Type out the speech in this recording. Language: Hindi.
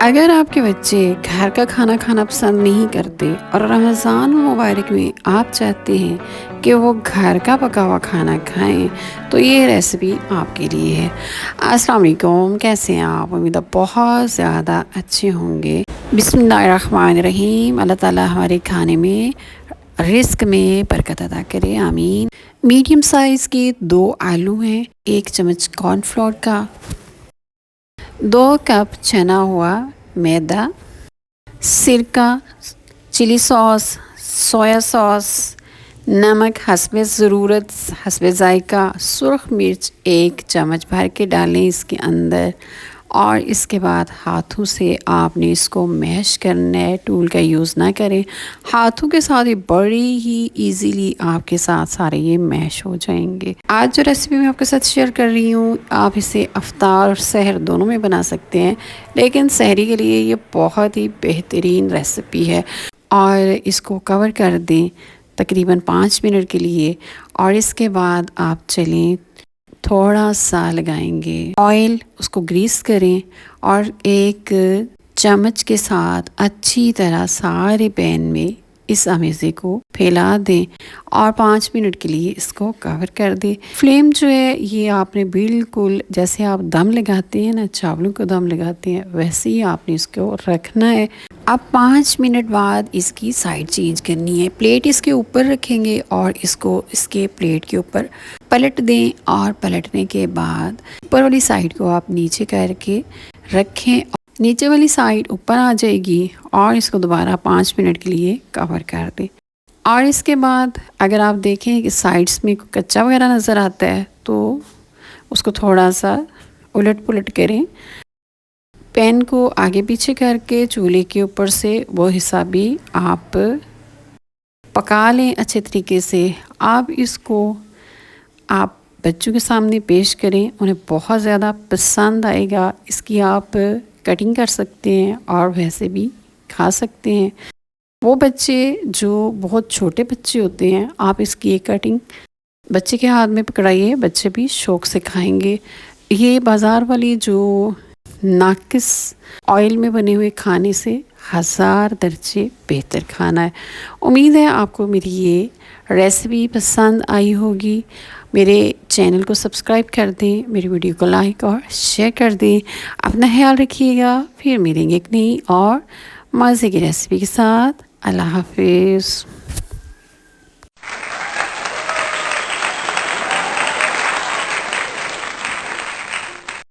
अगर आपके बच्चे घर का खाना खाना पसंद नहीं करते और रमज़ान मुबारक में आप चाहते हैं कि वो घर का पका हुआ खाना खाएं, तो ये रेसिपी आपके लिए है। अस्सलाम वालेकुम, कैसे हैं आप? उम्मीद है बहुत ज़्यादा अच्छे होंगे। बिस्मिल्लाहिर्रहमानिर्रहीम। अल्लाह ताला हमारे खाने में रिस्क में बरकत अदा करे, आमीन। मीडियम साइज़ के 2 आलू हैं, 1 चम्मच कॉर्नफ्लोर का, 2 कप चना हुआ मैदा, सिरका, चिली सॉस, सोया सॉस, नमक हस्बे ज़रूरत, हस्बे ज़ायका, सुरख मिर्च 1 चम्मच भर के डालें इसके अंदर। और इसके बाद हाथों से आपने इसको मैश करना है, टूल का यूज़ ना करें। हाथों के साथ ही बड़ी ही इजीली आपके साथ सारे ये मैश हो जाएंगे। आज जो रेसिपी मैं आपके साथ शेयर कर रही हूँ, आप इसे अफ्तार और सहर दोनों में बना सकते हैं, लेकिन सहरी के लिए ये बहुत ही बेहतरीन रेसिपी है। और इसको कवर कर दें तकरीबन 5 मिनट के लिए, और इसके बाद आप चलें थोड़ा सा लगाएंगे ऑयल, उसको ग्रीस करें और एक चम्मच के साथ अच्छी तरह सारे पैन में इस अमेज़े को फैला दें और 5 मिनट के लिए इसको कवर कर दें। फ्लेम जो है ये आपने बिल्कुल जैसे आप दम लगाते हैं ना, चावलों को दम लगाते हैं, वैसे ही आपने इसको रखना है। अब 5 मिनट बाद इसकी साइड चेंज करनी है। प्लेट इसके ऊपर रखेंगे और इसको इसके प्लेट के ऊपर पलट दें, और पलटने के बाद ऊपर वाली साइड को आप नीचे करके रखें। नीचे वाली साइड ऊपर आ जाएगी और इसको दोबारा 5 मिनट के लिए कवर कर दें। और इसके बाद अगर आप देखें कि साइड्स में कच्चा वगैरह नज़र आता है तो उसको थोड़ा सा उलट पुलट करें। पैन को आगे पीछे करके चूल्हे के ऊपर से वो हिस्सा भी आप पका लें अच्छे तरीके से। आप इसको आप बच्चों के सामने पेश करें, उन्हें बहुत ज़्यादा पसंद आएगा। इसकी आप कटिंग कर सकते हैं और वैसे भी खा सकते हैं। वो बच्चे जो बहुत छोटे बच्चे होते हैं, आप इसकी एक कटिंग बच्चे के हाथ में पकड़ाइए, बच्चे भी शौक़ से खाएंगे। ये बाज़ार वाली जो नाकिस ऑयल में बने हुए खाने से हज़ार दर्जे बेहतर खाना है। उम्मीद है आपको मेरी ये रेसिपी पसंद आई होगी। मेरे चैनल को सब्सक्राइब कर दें, मेरी वीडियो को लाइक और शेयर कर दें। अपना ख्याल रखिएगा। फिर मिलेंगे एक नई और मज़े की रेसिपी के साथ। अल्लाह हाफिज़।